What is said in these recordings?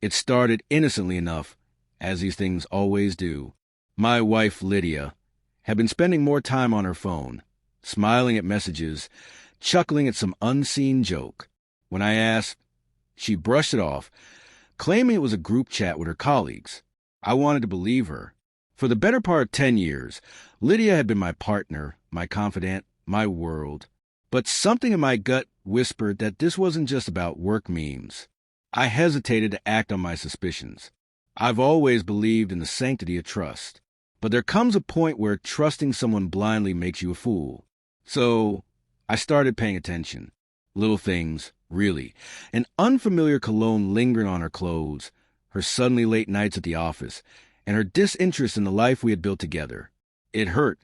It started innocently enough, as these things always do. My wife, Lydia, had been spending more time on her phone, smiling at messages, chuckling at some unseen joke. When I asked, she brushed it off, claiming it was a group chat with her colleagues. I wanted to believe her. For the better part of 10 years, Lydia had been my partner, my confidant, my world. But something in my gut whispered that this wasn't just about work memes. I hesitated to act on my suspicions. I've always believed in the sanctity of trust. But there comes a point where trusting someone blindly makes you a fool. So I started paying attention. Little things, really. An unfamiliar cologne lingering on her clothes, her suddenly late nights at the office, and her disinterest in the life we had built together. It hurt,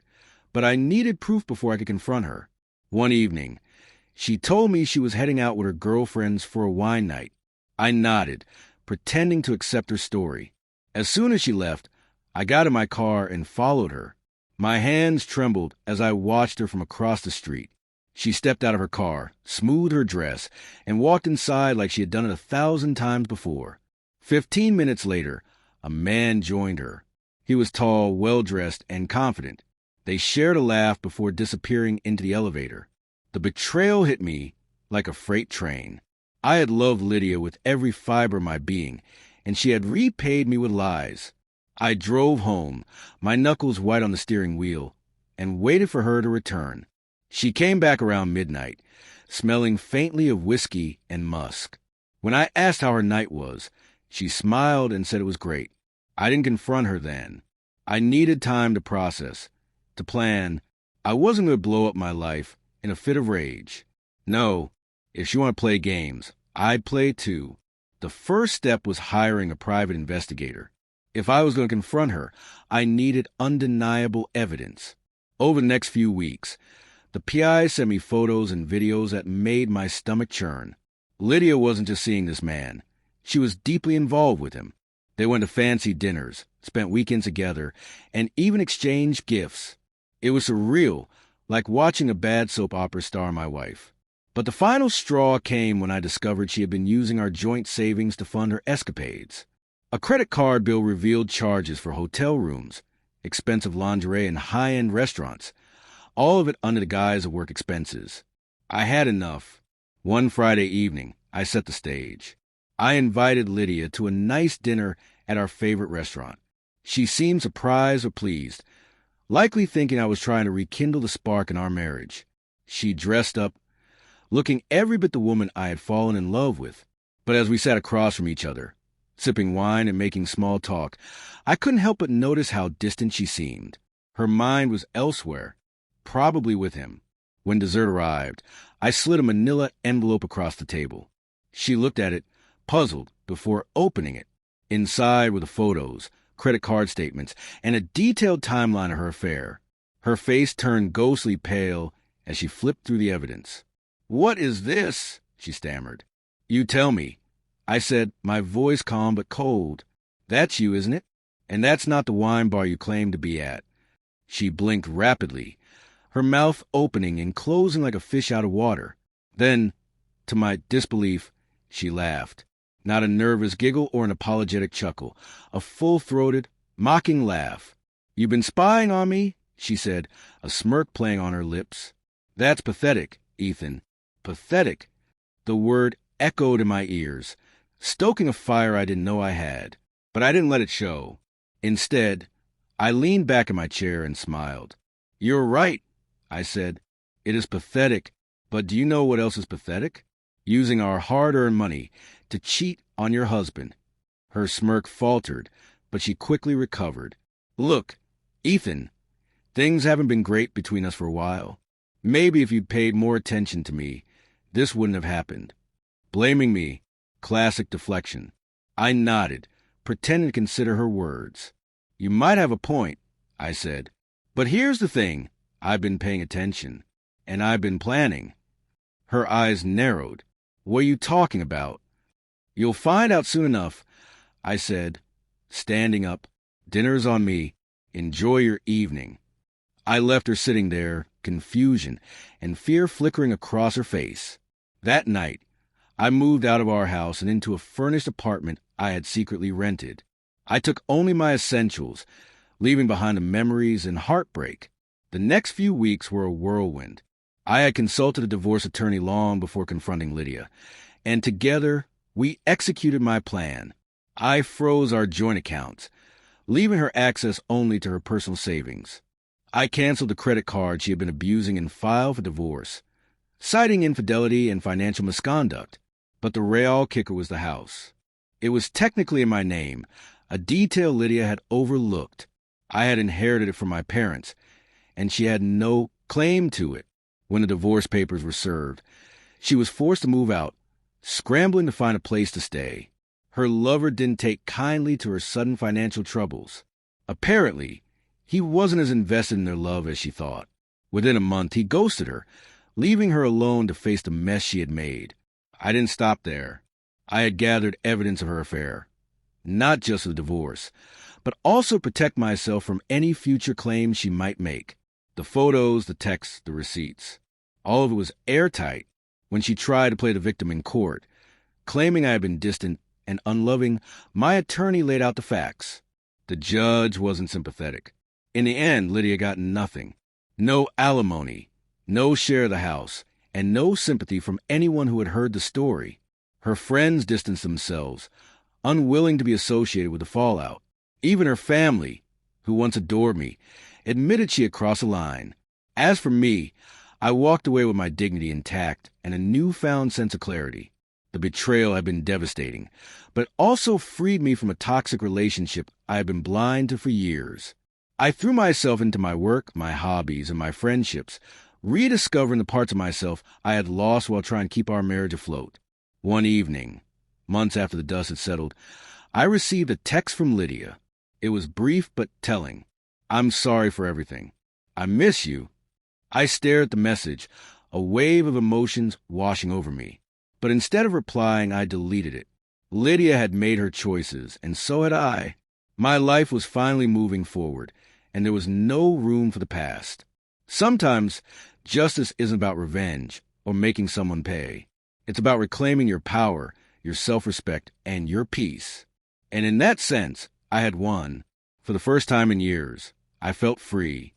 but I needed proof before I could confront her. One evening, she told me she was heading out with her girlfriends for a wine night. I nodded, pretending to accept her story. As soon as she left, I got in my car and followed her. My hands trembled as I watched her from across the street. She stepped out of her car, smoothed her dress, and walked inside like she had done it 1,000 times before. 15 minutes later, a man joined her. He was tall, well-dressed, and confident. They shared a laugh before disappearing into the elevator. The betrayal hit me like a freight train. I had loved Lydia with every fiber of my being, and she had repaid me with lies. I drove home, my knuckles white on the steering wheel, and waited for her to return. She came back around midnight, smelling faintly of whiskey and musk. When I asked how her night was, she smiled and said it was great. I didn't confront her then. I needed time to process, to plan. I wasn't going to blow up my life in a fit of rage. No, if she wanted to play games, I'd play too. The first step was hiring a private investigator. If I was going to confront her, I needed undeniable evidence. Over the next few weeks, the PI sent me photos and videos that made my stomach churn. Lydia wasn't just seeing this man. She was deeply involved with him. They went to fancy dinners, spent weekends together, and even exchanged gifts. It was surreal, like watching a bad soap opera star my wife. But the final straw came when I discovered she had been using our joint savings to fund her escapades. A credit card bill revealed charges for hotel rooms, expensive lingerie, and high-end restaurants, all of it under the guise of work expenses. I had enough. One Friday evening, I set the stage. I invited Lydia to a nice dinner at our favorite restaurant. She seemed surprised or pleased, likely thinking I was trying to rekindle the spark in our marriage. She dressed up, looking every bit the woman I had fallen in love with. But as we sat across from each other, sipping wine and making small talk, I couldn't help but notice how distant she seemed. Her mind was elsewhere, probably with him. When dessert arrived, I slid a manila envelope across the table. She looked at it, puzzled, before opening it. Inside were the photos, credit card statements, and a detailed timeline of her affair. Her face turned ghostly pale as she flipped through the evidence. "What is this?" she stammered. "You tell me," I said, my voice calm but cold. "That's you, isn't it? And that's not the wine bar you claim to be at." She blinked rapidly, her mouth opening and closing like a fish out of water. Then, to my disbelief, she laughed. Not a nervous giggle or an apologetic chuckle, a full-throated, mocking laugh. "You've been spying on me," she said, a smirk playing on her lips. "That's pathetic, Ethan. Pathetic." The word echoed in my ears, stoking a fire I didn't know I had. But I didn't let it show. Instead, I leaned back in my chair and smiled. "You're right," I said. "It is pathetic. But do you know what else is pathetic? Using our hard-earned money to cheat on your husband." Her smirk faltered, but she quickly recovered. "Look, Ethan, things haven't been great between us for a while. Maybe if you'd paid more attention to me, this wouldn't have happened." Blaming me, classic deflection. I nodded, pretending to consider her words. "You might have a point," I said. "But here's the thing. I've been paying attention, and I've been planning." Her eyes narrowed. "What are you talking about?" "You'll find out soon enough," I said, standing up. "Dinner's on me. Enjoy your evening." I left her sitting there, confusion and fear flickering across her face. That night, I moved out of our house and into a furnished apartment I had secretly rented. I took only my essentials, leaving behind the memories and heartbreak. The next few weeks were a whirlwind. I had consulted a divorce attorney long before confronting Lydia, and together we executed my plan. I froze our joint accounts, leaving her access only to her personal savings. I canceled the credit card she had been abusing and filed for divorce, citing infidelity and financial misconduct. But the real kicker was the house. It was technically in my name, a detail Lydia had overlooked. I had inherited it from my parents, and she had no claim to it. When the divorce papers were served, she was forced to move out, scrambling to find a place to stay. Her lover didn't take kindly to her sudden financial troubles. Apparently, he wasn't as invested in their love as she thought. Within a month, he ghosted her, leaving her alone to face the mess she had made. I didn't stop there. I had gathered evidence of her affair, not just the divorce, but also protect myself from any future claims she might make. The photos, the texts, the receipts. All of it was airtight. When she tried to play the victim in court, claiming I had been distant and unloving, my attorney laid out the facts. The judge wasn't sympathetic. In the end, Lydia got nothing. No alimony, no share of the house, and no sympathy from anyone who had heard the story. Her friends distanced themselves, unwilling to be associated with the fallout. Even her family, who once adored me, admitted she had crossed a line. As for me, I walked away with my dignity intact and a newfound sense of clarity. The betrayal had been devastating, but also freed me from a toxic relationship I had been blind to for years. I threw myself into my work, my hobbies, and my friendships, rediscovering the parts of myself I had lost while trying to keep our marriage afloat. One evening, months after the dust had settled, I received a text from Lydia. It was brief but telling. "I'm sorry for everything. I miss you." I stared at the message, a wave of emotions washing over me. But instead of replying, I deleted it. Lydia had made her choices, and so had I. My life was finally moving forward, and there was no room for the past. Sometimes, justice isn't about revenge or making someone pay. It's about reclaiming your power, your self-respect, and your peace. And in that sense, I had won. For the first time in years, I felt free.